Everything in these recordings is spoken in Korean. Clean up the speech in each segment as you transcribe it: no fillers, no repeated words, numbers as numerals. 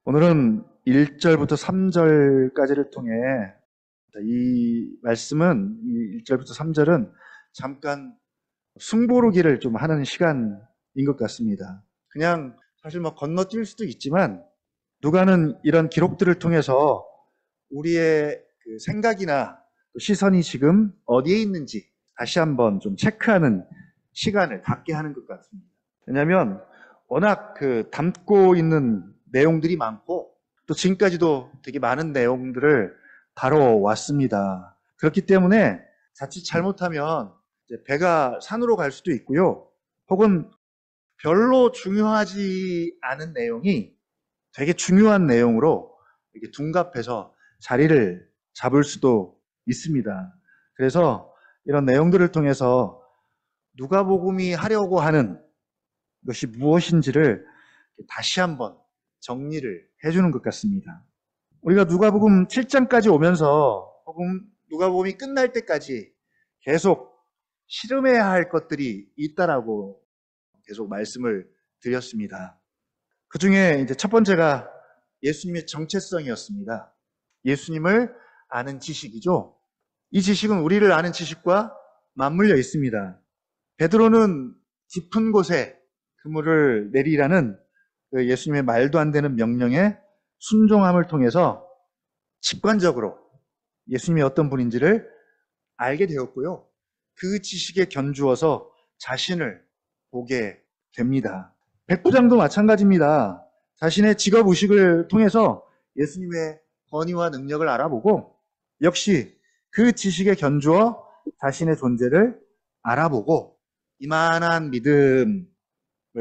오늘은 1절부터 3절까지를 통해 이 말씀은 이 1절부터 3절은 잠깐 숨고르기를 좀 하는 시간인 것 같습니다. 그냥 사실 건너뛸 수도 있지만 누가는 이런 기록들을 통해서 우리의 그 생각이나 시선이 지금 어디에 있는지 다시 한번 좀 체크하는 시간을 갖게 하는 것 같습니다. 왜냐하면 워낙 담고 있는 내용들이 많고 또 지금까지도 되게 많은 내용들을 다뤄왔습니다. 그렇기 때문에 자칫 잘못하면 이제 배가 산으로 갈 수도 있고요. 혹은 별로 중요하지 않은 내용이 되게 중요한 내용으로 이렇게 둔갑해서 자리를 잡을 수도 있습니다. 그래서 이런 내용들을 통해서 누가복음이 하려고 하는 것이 무엇인지를 다시 한번 정리를 해주는 것 같습니다. 우리가 누가복음 7장까지 오면서 혹은 누가복음이 끝날 때까지 계속 실험해야 할 것들이 있다라고 계속 말씀을 드렸습니다. 그 중에 이제 첫 번째가 예수님의 정체성이었습니다. 예수님을 아는 지식이죠. 이 지식은 우리를 아는 지식과 맞물려 있습니다. 베드로는 깊은 곳에 그물을 내리라는 예수님의 말도 안 되는 명령에 순종함을 통해서 직관적으로 예수님이 어떤 분인지를 알게 되었고요. 그 지식에 견주어서 자신을 보게 됩니다. 백부장도 마찬가지입니다. 자신의 직업의식을 통해서 예수님의 권위와 능력을 알아보고 역시 그 지식에 견주어 자신의 존재를 알아보고 이만한 믿음을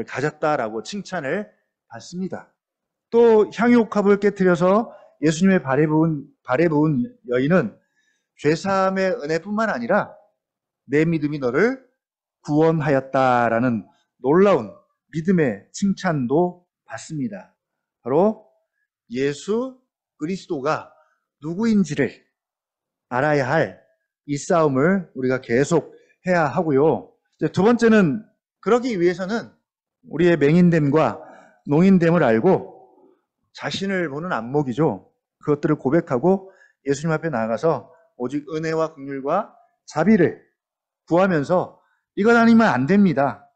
가졌다라고 칭찬을 받습니다. 또 향유옥합을 깨뜨려서 예수님의 발에 부은 여인은 죄사함의 은혜뿐만 아니라 내 믿음이 너를 구원하였다라는 놀라운 믿음의 칭찬도 받습니다. 바로 예수 그리스도가 누구인지를 알아야 할 이 싸움을 우리가 계속 해야 하고요. 두 번째는 그러기 위해서는 우리의 맹인됨과 농인됨을 알고 자신을 보는 안목이죠. 그것들을 고백하고 예수님 앞에 나아가서 오직 은혜와 긍휼과 자비를 구하면서 이것 아니면 안 됩니다.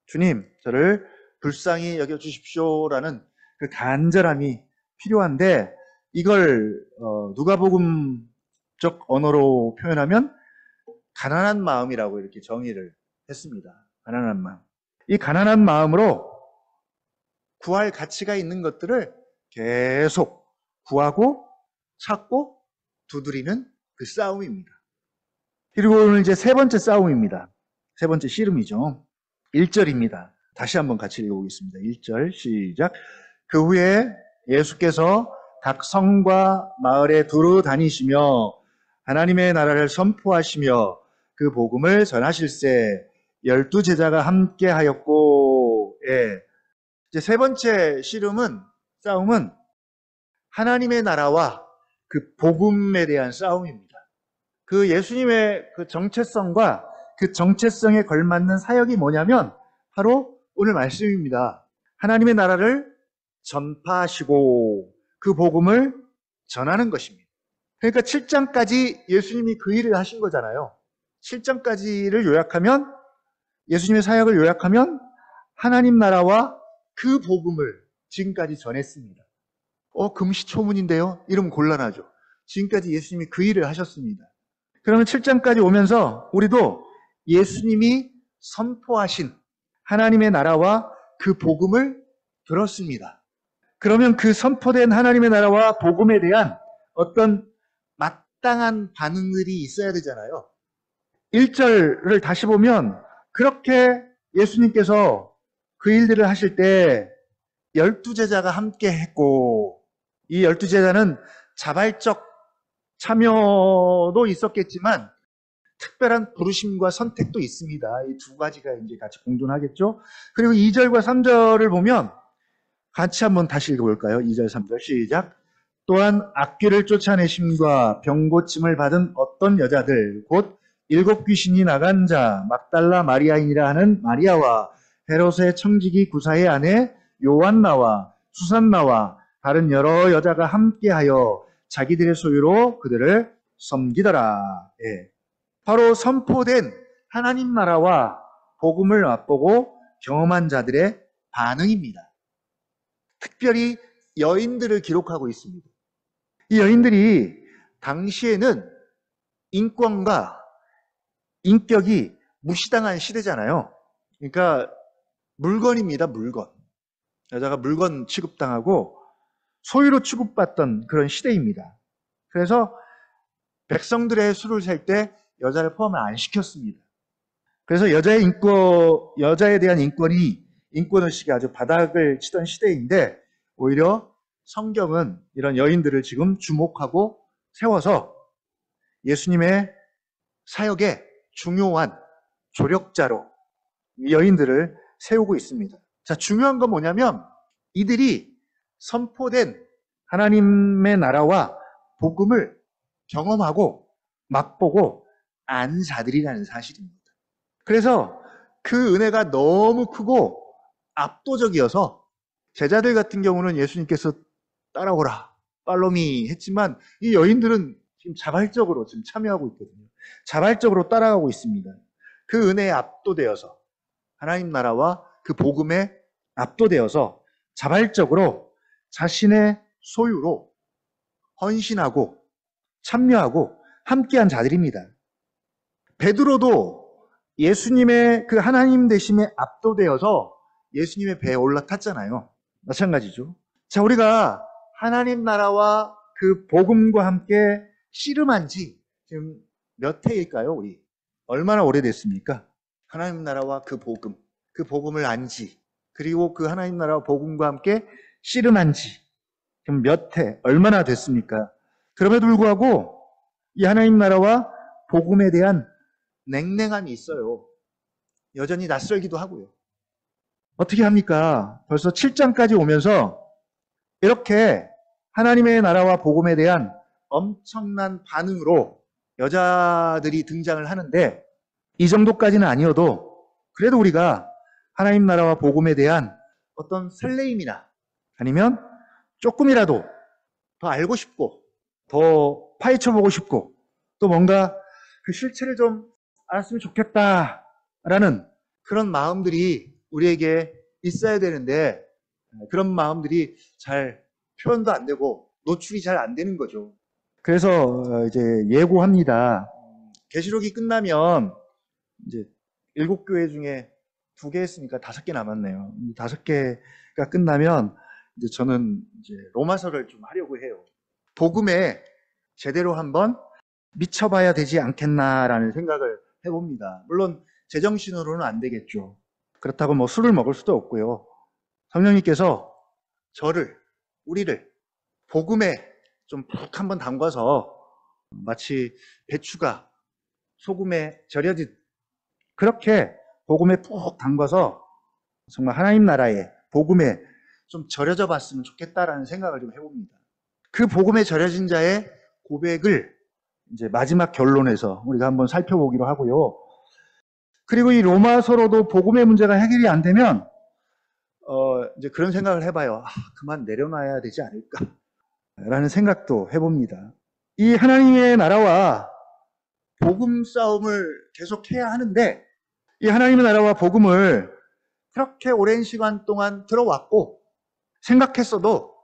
주님, 저를 불쌍히 여겨주십시오라는 그 간절함이 필요한데 이걸 누가복음적 언어로 표현하면 가난한 마음이라고 이렇게 정의를 했습니다. 가난한 마음. 이 가난한 마음으로 구할 가치가 있는 것들을 계속 구하고 찾고 두드리는 그 싸움입니다. 그리고 오늘 이제 세 번째 싸움입니다. 세 번째 씨름이죠. 1절입니다. 다시 한번 같이 읽어보겠습니다. 1절 시작. 그 후에 예수께서 각 성과 마을에 두루 다니시며 하나님의 나라를 선포하시며 그 복음을 전하실세 12 제자가 함께 하였고, 이제 세 번째 싸움은 하나님의 나라와 그 복음에 대한 싸움입니다. 그 예수님의 그 정체성과 그 정체성에 걸맞는 사역이 뭐냐면 바로 오늘 말씀입니다. 하나님의 나라를 전파하시고 그 복음을 전하는 것입니다. 그러니까 7장까지 예수님이 그 일을 하신 거잖아요. 7장까지를 요약하면 예수님의 사역을 요약하면 하나님 나라와 그 복음을 지금까지 전했습니다. 금시초문인데요? 이러면 곤란하죠. 지금까지 예수님이 그 일을 하셨습니다. 그러면 7장까지 오면서 우리도 예수님이 선포하신 하나님의 나라와 그 복음을 들었습니다. 그러면 그 선포된 하나님의 나라와 복음에 대한 어떤 마땅한 반응들이 있어야 되잖아요. 1절을 다시 보면 그렇게 예수님께서 그 일들을 하실 때 12 제자가 함께 했고 이 12 제자는 자발적 참여도 있었겠지만 특별한 부르심과 선택도 있습니다. 이 두 가지가 이제 같이 공존하겠죠. 그리고 2절과 3절을 보면 같이 한번 다시 읽어볼까요? 2절, 3절 시작. 또한 악귀를 쫓아내심과 병고침을 받은 어떤 여자들 곧 7 귀신이 나간 자 막달라 마리아인이라 하는 마리아와 헤롯의 청지기 구사의 아내 요한나와 수산나와 다른 여러 여자가 함께하여 자기들의 소유로 그들을 섬기더라. 예. 바로 선포된 하나님 나라와 복음을 맛보고 경험한 자들의 반응입니다. 특별히 여인들을 기록하고 있습니다. 이 여인들이 당시에는 인권과 인격이 무시당한 시대잖아요. 그러니까 물건입니다, 물건. 여자가 물건 취급당하고 소유로 취급받던 그런 시대입니다. 그래서 백성들의 수를 셀 때 여자를 포함을 안 시켰습니다. 그래서 여자에 대한 인권의식이 아주 바닥을 치던 시대인데, 오히려 성경은 이런 여인들을 지금 주목하고 세워서 예수님의 사역의 중요한 조력자로 이 여인들을 세우고 있습니다. 자, 중요한 건 뭐냐면 이들이 선포된 하나님의 나라와 복음을 경험하고 맛보고 안 자들이라는 사실입니다. 그래서 그 은혜가 너무 크고 압도적이어서 제자들 같은 경우는 예수님께서 따라오라, 팔로미 했지만 이 여인들은 지금 자발적으로 지금 참여하고 있거든요. 자발적으로 따라가고 있습니다. 그 은혜에 압도되어서 하나님 나라와 그 복음에 압도되어서 자발적으로 자신의 소유로 헌신하고 참여하고 함께한 자들입니다. 베드로도 예수님의 그 하나님 되심에 압도되어서 예수님의 배에 올라탔잖아요. 마찬가지죠. 자, 우리가 하나님 나라와 그 복음과 함께 씨름한 지 지금 몇 해일까요, 우리? 얼마나 오래됐습니까? 하나님 나라와 그 복음을 안 지, 그리고 그 하나님 나라와 복음과 함께 씨름한 지 지금 몇 해, 얼마나 됐습니까? 그럼에도 불구하고 이 하나님 나라와 복음에 대한 냉랭함이 있어요. 여전히 낯설기도 하고요. 어떻게 합니까? 벌써 7장까지 오면서 이렇게 하나님의 나라와 복음에 대한 엄청난 반응으로 여자들이 등장을 하는데, 이 정도까지는 아니어도 그래도 우리가 하나님 나라와 복음에 대한 어떤 설레임이나 아니면 조금이라도 더 알고 싶고 더 파헤쳐보고 싶고 또 뭔가 그 실체를 좀 알았으면 좋겠다라는 그런 마음들이 우리에게 있어야 되는데, 그런 마음들이 잘 표현도 안 되고 노출이 잘 안 되는 거죠. 그래서 이제 예고합니다. 계시록이 끝나면 이제 7교회 중에 2개 했으니까 5개 남았네요. 5개가 끝나면 이제 저는 이제 로마서를 좀 하려고 해요. 복음에 제대로 한번 미쳐봐야 되지 않겠나라는 생각을 해봅니다. 물론 제정신으로는 안 되겠죠. 그렇다고 뭐 술을 먹을 수도 없고요. 성령님께서 우리를 복음에 좀 푹 한번 담가서 마치 배추가 소금에 절여진 그렇게 복음에 푹 담가서 정말 하나님 나라의 복음에 좀 절여져 봤으면 좋겠다라는 생각을 좀 해봅니다. 그 복음에 절여진 자의 고백을 이제 마지막 결론에서 우리가 한번 살펴보기로 하고요. 그리고 이 로마서로도 복음의 문제가 해결이 안 되면 이제 그런 생각을 해봐요. 그만 내려놔야 되지 않을까라는 생각도 해봅니다. 이 하나님의 나라와 복음 싸움을 계속해야 하는데, 이 하나님의 나라와 복음을 그렇게 오랜 시간 동안 들어왔고 생각했어도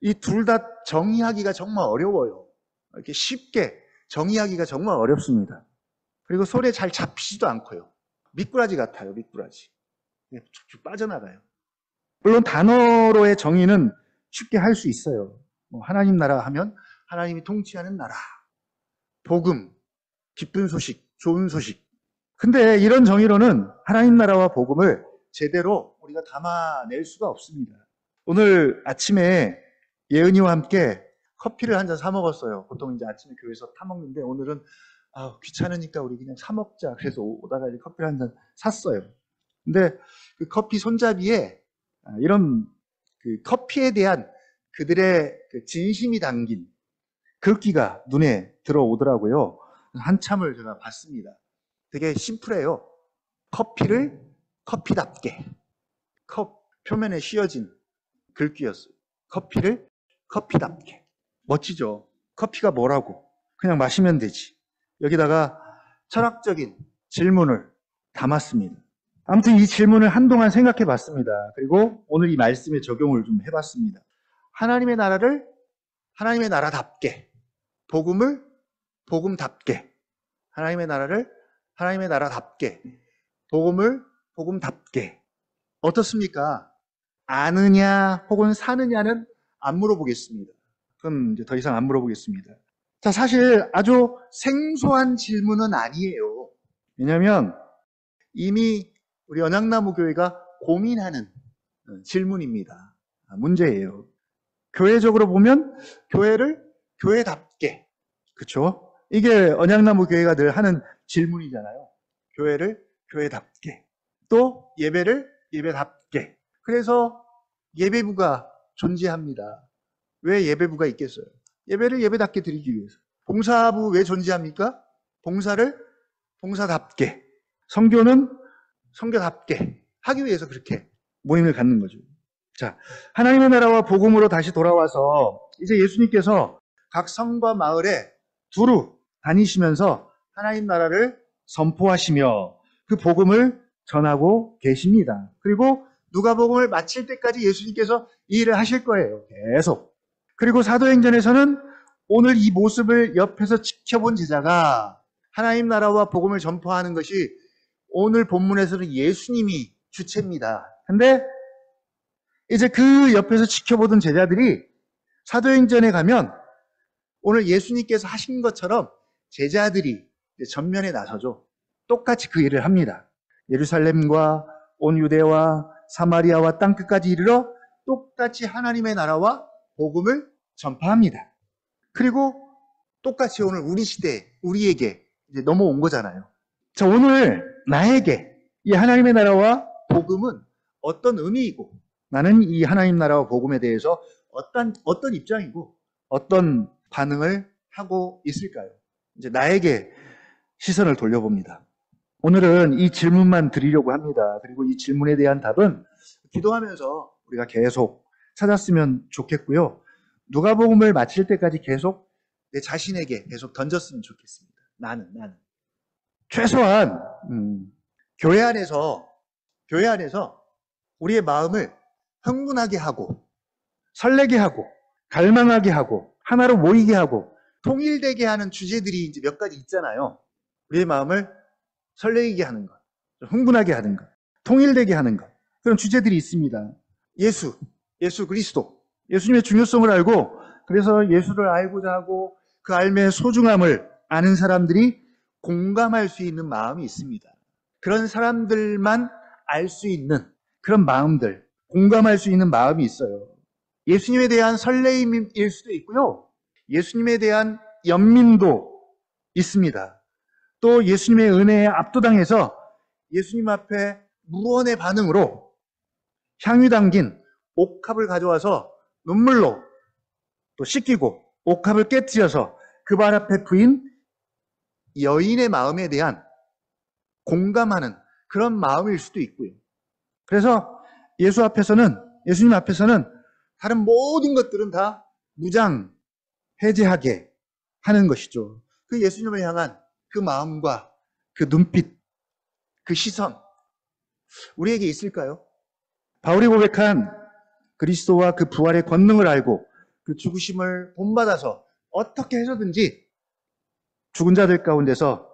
이 둘 다 정의하기가 정말 어려워요. 이렇게 쉽게 정의하기가 정말 어렵습니다. 그리고 손에 잘 잡히지도 않고요. 미꾸라지 같아요, 미꾸라지. 그냥 쭉쭉 빠져나가요. 물론 단어로의 정의는 쉽게 할 수 있어요. 하나님 나라 하면 하나님이 통치하는 나라, 복음, 기쁜 소식, 좋은 소식. 근데 이런 정의로는 하나님 나라와 복음을 제대로 우리가 담아낼 수가 없습니다. 오늘 아침에 예은이와 함께 커피를 한 잔 사 먹었어요. 보통 이제 아침에 교회에서 타 먹는데 오늘은 귀찮으니까 우리 그냥 사 먹자. 그래서 오다가 이제 커피를 한 잔 샀어요. 근데 그 커피 손잡이에 이런 그 커피에 대한 그들의 그 진심이 담긴 글귀가 눈에 들어오더라고요. 한참을 제가 봤습니다. 되게 심플해요. 커피를 커피답게. 컵 표면에 씌어진 글귀였어요. 커피를 커피답게. 멋지죠? 커피가 뭐라고? 그냥 마시면 되지. 여기다가 철학적인 질문을 담았습니다. 아무튼 이 질문을 한동안 생각해 봤습니다. 그리고 오늘 이 말씀에 적용을 좀 해봤습니다. 하나님의 나라를 하나님의 나라답게, 복음을 복음답게, 하나님의 나라를 하나님의 나라답게, 복음을 복음답게. 어떻습니까? 아느냐 혹은 사느냐는 안 물어보겠습니다. 그럼 이제 더 이상 안 물어보겠습니다. 자, 사실 아주 생소한 질문은 아니에요. 왜냐하면 이미 우리 언양나무교회가 고민하는 질문입니다. 문제예요. 교회적으로 보면 교회를 교회답게, 그렇죠? 이게 언양나무교회가 늘 하는 질문이잖아요. 교회를 교회답게, 또 예배를 예배답게. 그래서 예배부가 존재합니다. 왜 예배부가 있겠어요? 예배를 예배답게 드리기 위해서. 봉사부 왜 존재합니까? 봉사를 봉사답게, 선교는 선교답게 하기 위해서 그렇게 모임을 갖는 거죠. 자, 하나님의 나라와 복음으로 다시 돌아와서 이제 예수님께서 각 성과 마을에 두루 다니시면서 하나님 나라를 선포하시며 그 복음을 전하고 계십니다. 그리고 누가복음을 마칠 때까지 예수님께서 이 일을 하실 거예요. 계속. 그리고 사도행전에서는 오늘 이 모습을 옆에서 지켜본 제자가 하나님 나라와 복음을 전파하는 것이 오늘 본문에서는 예수님이 주체입니다. 근데 이제 그 옆에서 지켜보던 제자들이 사도행전에 가면 오늘 예수님께서 하신 것처럼 제자들이 전면에 나서죠. 똑같이 그 일을 합니다. 예루살렘과 온 유대와 사마리아와 땅끝까지 이르러 똑같이 하나님의 나라와 복음을 전파합니다. 그리고 똑같이 오늘 우리 시대에 우리에게 이제 넘어온 거잖아요. 자, 오늘 나에게 이 하나님의 나라와 복음은 어떤 의미이고 나는 이 하나님 나라와 복음에 대해서 어떤 입장이고 어떤 반응을 하고 있을까요? 이제 나에게 시선을 돌려봅니다. 오늘은 이 질문만 드리려고 합니다. 그리고 이 질문에 대한 답은 기도하면서 우리가 계속 찾았으면 좋겠고요. 누가복음을 마칠 때까지 계속 내 자신에게 계속 던졌으면 좋겠습니다. 나는. 최소한 교회 안에서 우리의 마음을 흥분하게 하고 설레게 하고 갈망하게 하고 하나로 모이게 하고 통일되게 하는 주제들이 이제 몇 가지 있잖아요. 우리의 마음을 설레게 하는 것, 흥분하게 하는 것, 통일되게 하는 것, 그런 주제들이 있습니다. 예수 그리스도, 예수님의 중요성을 알고 그래서 예수를 알고자 하고 그 삶의 소중함을 아는 사람들이 공감할 수 있는 마음이 있습니다. 그런 사람들만 알 수 있는 그런 마음들, 공감할 수 있는 마음이 있어요. 예수님에 대한 설레임일 수도 있고요. 예수님에 대한 연민도 있습니다. 또 예수님의 은혜에 압도당해서 예수님 앞에 무언의 반응으로 향유 담긴 옥합을 가져와서 눈물로 또 씻기고 옥합을 깨뜨려서 그 발 앞에 부인 여인의 마음에 대한 공감하는 그런 마음일 수도 있고요. 그래서 예수님 앞에서는 다른 모든 것들은 다 무장, 해제하게 하는 것이죠. 그 예수님을 향한 그 마음과 그 눈빛, 그 시선, 우리에게 있을까요? 바울이 고백한 그리스도와 그 부활의 권능을 알고 그 죽으심을 본받아서 어떻게 해서든지 죽은 자들 가운데서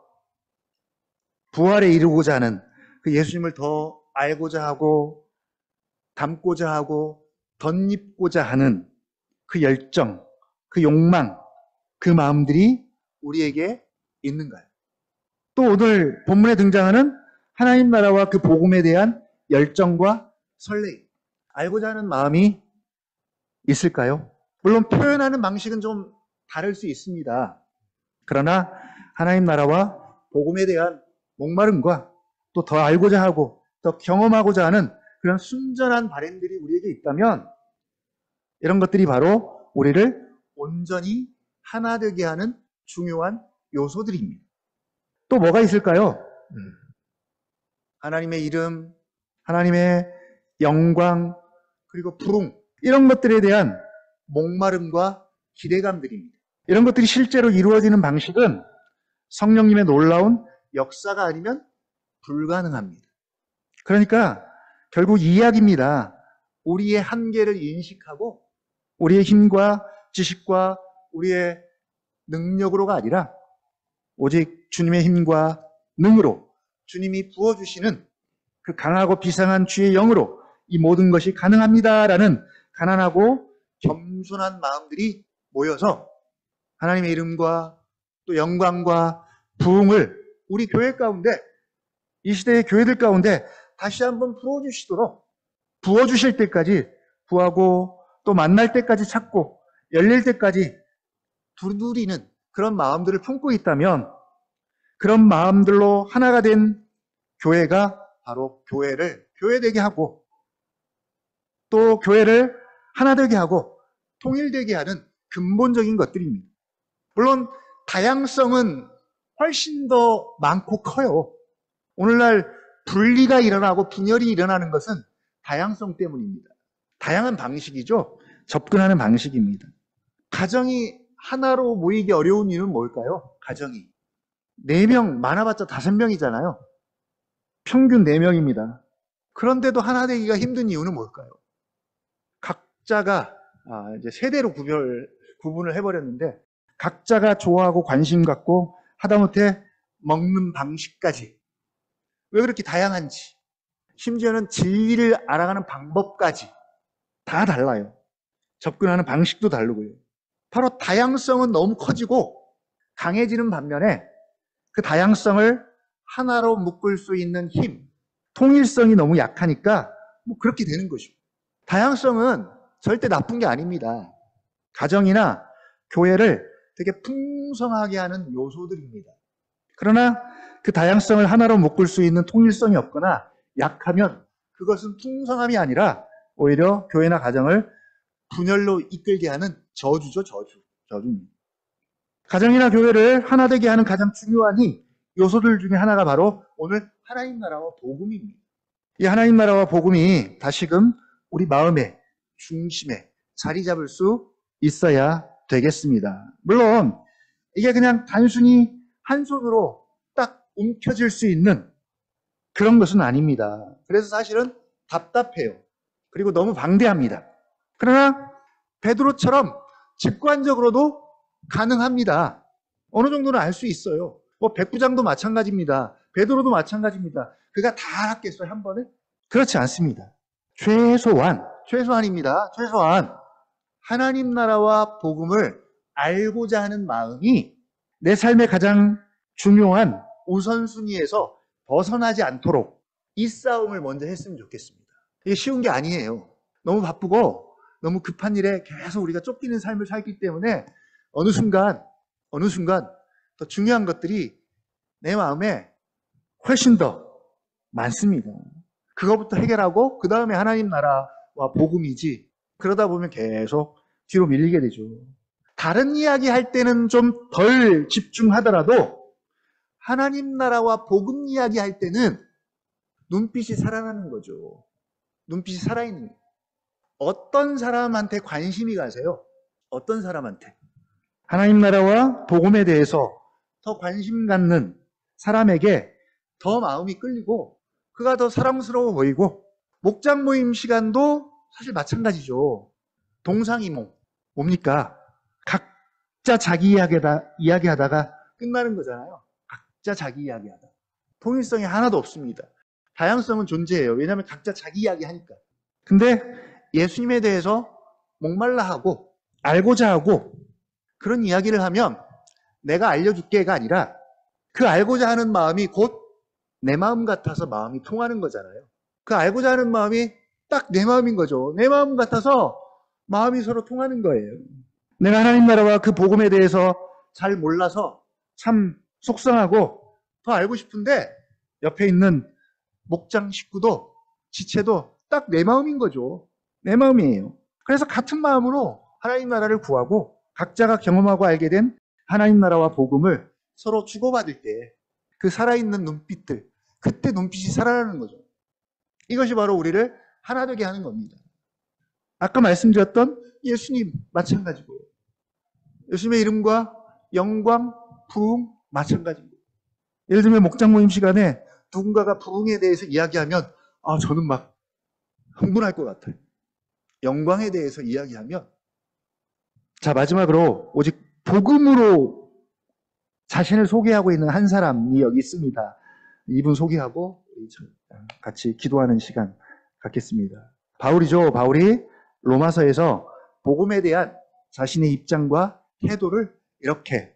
부활에 이르고자 하는 그 예수님을 더 알고자 하고 닮고자 하고 덧입고자 하는 그 열정, 그 욕망, 그 마음들이 우리에게 있는가요? 또 오늘 본문에 등장하는 하나님 나라와 그 복음에 대한 열정과 설레임, 알고자 하는 마음이 있을까요? 물론 표현하는 방식은 좀 다를 수 있습니다. 그러나 하나님 나라와 복음에 대한 목마름과 또 더 알고자 하고 더 경험하고자 하는 그런 순전한 바램들이 우리에게 있다면 이런 것들이 바로 우리를 온전히 하나 되게 하는 중요한 요소들입니다. 또 뭐가 있을까요? 하나님의 이름, 하나님의 영광, 그리고 부흥, 이런 것들에 대한 목마름과 기대감들입니다. 이런 것들이 실제로 이루어지는 방식은 성령님의 놀라운 역사가 아니면 불가능합니다. 그러니까 결국 이 이야기입니다. 우리의 한계를 인식하고 우리의 힘과 지식과 우리의 능력으로가 아니라 오직 주님의 힘과 능으로 주님이 부어주시는 그 강하고 비상한 주의 영으로 이 모든 것이 가능합니다라는 가난하고 겸손한 마음들이 모여서 하나님의 이름과 또 영광과 부흥을 우리 교회 가운데, 이 시대의 교회들 가운데 다시 한번 부어주실 때까지 구하고 또 만날 때까지 찾고 열릴 때까지 두드리는 그런 마음들을 품고 있다면, 그런 마음들로 하나가 된 교회가 바로 교회를 교회되게 하고 또 교회를 하나 되게 하고 통일되게 하는 근본적인 것들입니다. 물론 다양성은 훨씬 더 많고 커요. 오늘날 분리가 일어나고 분열이 일어나는 것은 다양성 때문입니다. 다양한 방식이죠. 접근하는 방식입니다. 가정이 하나로 모이기 어려운 이유는 뭘까요? 가정이 4명, 많아봤자 5명이잖아요. 평균 4명입니다. 그런데도 하나 되기가 힘든 이유는 뭘까요? 각자가 이제 세대로 구분을 해버렸는데 각자가 좋아하고 관심 갖고 하다못해 먹는 방식까지 왜 그렇게 다양한지, 심지어는 진리를 알아가는 방법까지 다 달라요. 접근하는 방식도 다르고요. 바로 다양성은 너무 커지고 강해지는 반면에 그 다양성을 하나로 묶을 수 있는 힘, 통일성이 너무 약하니까 그렇게 되는 것이고, 다양성은 절대 나쁜 게 아닙니다. 가정이나 교회를 되게 풍성하게 하는 요소들입니다. 그러나 그 다양성을 하나로 묶을 수 있는 통일성이 없거나 약하면 그것은 풍성함이 아니라 오히려 교회나 가정을 분열로 이끌게 하는 저주죠, 저주입니다. 가정이나 교회를 하나 되게 하는 가장 중요한 요소들 중에 하나가 바로 오늘 하나님 나라와 복음입니다. 이 하나님 나라와 복음이 다시금 우리 마음의 중심에 자리 잡을 수 있어야 되겠습니다. 물론 이게 그냥 단순히 한 손으로 딱 움켜질 수 있는 그런 것은 아닙니다. 그래서 사실은 답답해요. 그리고 너무 방대합니다. 그러나 베드로처럼 직관적으로도 가능합니다. 어느 정도는 알 수 있어요. 백부장도 마찬가지입니다. 베드로도 마찬가지입니다. 그가 다 알았겠어요, 한 번에? 그렇지 않습니다. 최소한입니다. 최소한 하나님 나라와 복음을 알고자 하는 마음이 내 삶의 가장 중요한 우선순위에서 벗어나지 않도록 이 싸움을 먼저 했으면 좋겠습니다. 이게 쉬운 게 아니에요. 너무 바쁘고 너무 급한 일에 계속 우리가 쫓기는 삶을 살기 때문에 어느 순간 더 중요한 것들이 내 마음에 훨씬 더 많습니다. 그거부터 해결하고 그 다음에 하나님 나라와 복음이지, 그러다 보면 계속 뒤로 밀리게 되죠. 다른 이야기 할 때는 좀 덜 집중하더라도 하나님 나라와 복음 이야기 할 때는 눈빛이 살아나는 거죠. 눈빛이 살아있는 거예요. 어떤 사람한테 관심이 가세요? 어떤 사람한테? 하나님 나라와 복음에 대해서 더 관심 갖는 사람에게 더 마음이 끌리고 그가 더 사랑스러워 보이고, 목장 모임 시간도 사실 마찬가지죠. 동상이몽. 뭡니까? 각자 자기 이야기하다가 끝나는 거잖아요. 각자 자기 이야기하다. 통일성이 하나도 없습니다. 다양성은 존재해요. 왜냐하면 각자 자기 이야기 하니까. 근데 예수님에 대해서 목말라 하고 알고자 하고 그런 이야기를 하면 내가 알려줄게가 아니라 그 알고자 하는 마음이 곧 내 마음 같아서 마음이 통하는 거잖아요. 그 알고자 하는 마음이 딱 내 마음인 거죠. 내 마음 같아서 마음이 서로 통하는 거예요. 내가 하나님 나라와 그 복음에 대해서 잘 몰라서 참 속상하고 더 알고 싶은데 옆에 있는 목장 식구도 지체도 딱 내 마음인 거죠. 내 마음이에요. 그래서 같은 마음으로 하나님 나라를 구하고 각자가 경험하고 알게 된 하나님 나라와 복음을 서로 주고받을 때 그 살아있는 눈빛들, 그때 눈빛이 살아나는 거죠. 이것이 바로 우리를 하나 되게 하는 겁니다. 아까 말씀드렸던 예수님 마찬가지고요. 예수님의 이름과 영광, 부흥 마찬가지고. 예를 들면 목장 모임 시간에 누군가가 부흥에 대해서 이야기하면 저는 막 흥분할 것 같아요. 영광에 대해서 이야기하면. 자, 마지막으로 오직 복음으로 자신을 소개하고 있는 한 사람이 여기 있습니다. 이분 소개하고 같이 기도하는 시간 갖겠습니다. 바울이죠. 바울이 로마서에서 복음에 대한 자신의 입장과 태도를 이렇게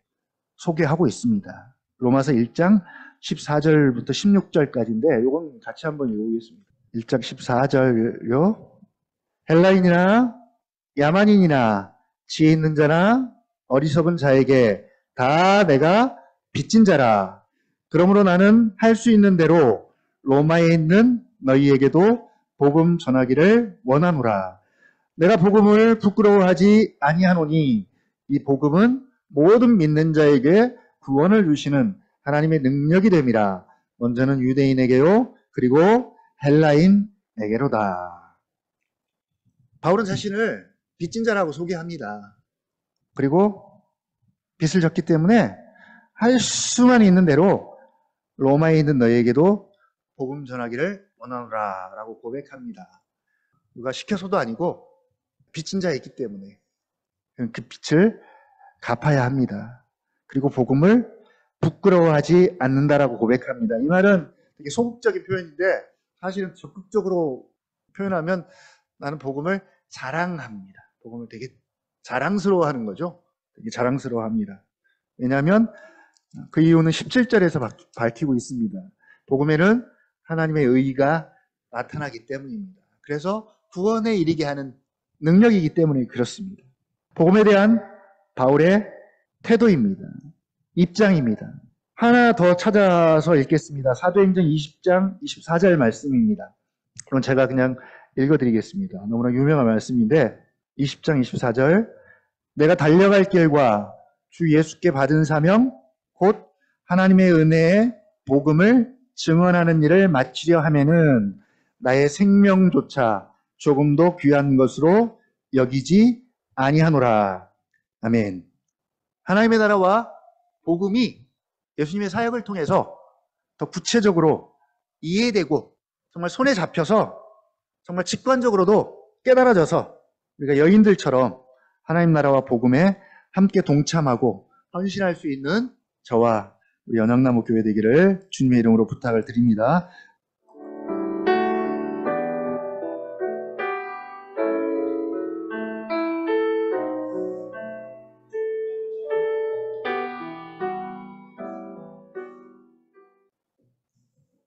소개하고 있습니다. 로마서 1장 14절부터 16절까지인데 이건 같이 한번 읽어보겠습니다. 1장 14절요. 헬라인이나 야만인이나 지혜 있는 자나 어리석은 자에게 다 내가 빚진 자라. 그러므로 나는 할 수 있는 대로 로마에 있는 너희에게도 복음 전하기를 원하노라. 내가 복음을 부끄러워하지 아니하노니 이 복음은 모든 믿는 자에게 구원을 주시는 하나님의 능력이 됨이라. 먼저는 유대인에게요, 그리고 헬라인에게로다. 바울은 자신을 빚진 자라고 소개합니다. 그리고 빚을 졌기 때문에 할 수만 있는 대로 로마에 있는 너희에게도 복음 전하기를 원하노라 라고 고백합니다. 누가 시켜서도 아니고 빚진 자이기 때문에 그 빚을 갚아야 합니다. 그리고 복음을 부끄러워하지 않는다라고 고백합니다. 이 말은 되게 소극적인 표현인데 사실은 적극적으로 표현하면 나는 복음을 자랑합니다. 복음을 되게 자랑스러워하는 거죠. 되게 자랑스러워합니다. 왜냐하면 그 이유는 17절에서 밝히고 있습니다. 복음에는 하나님의 의의가 나타나기 때문입니다. 그래서 구원에 이르게 하는 능력이기 때문에 그렇습니다. 복음에 대한 바울의 태도입니다. 입장입니다. 하나 더 찾아서 읽겠습니다. 사도행전 20장 24절 말씀입니다. 그럼 제가 그냥 읽어드리겠습니다. 너무나 유명한 말씀인데 20장 24절 내가 달려갈 길과 주 예수께 받은 사명 곧 하나님의 은혜의 복음을 증언하는 일을 마치려 하면은 나의 생명조차 조금도 귀한 것으로 여기지 아니하노라. 아멘. 하나님의 나라와 복음이 예수님의 사역을 통해서 더 구체적으로 이해되고 정말 손에 잡혀서 정말 직관적으로도 깨달아져서 우리가 여인들처럼 하나님 나라와 복음에 함께 동참하고 헌신할 수 있는 저와 우리 연합나무 교회 되기를 주님의 이름으로 부탁을 드립니다.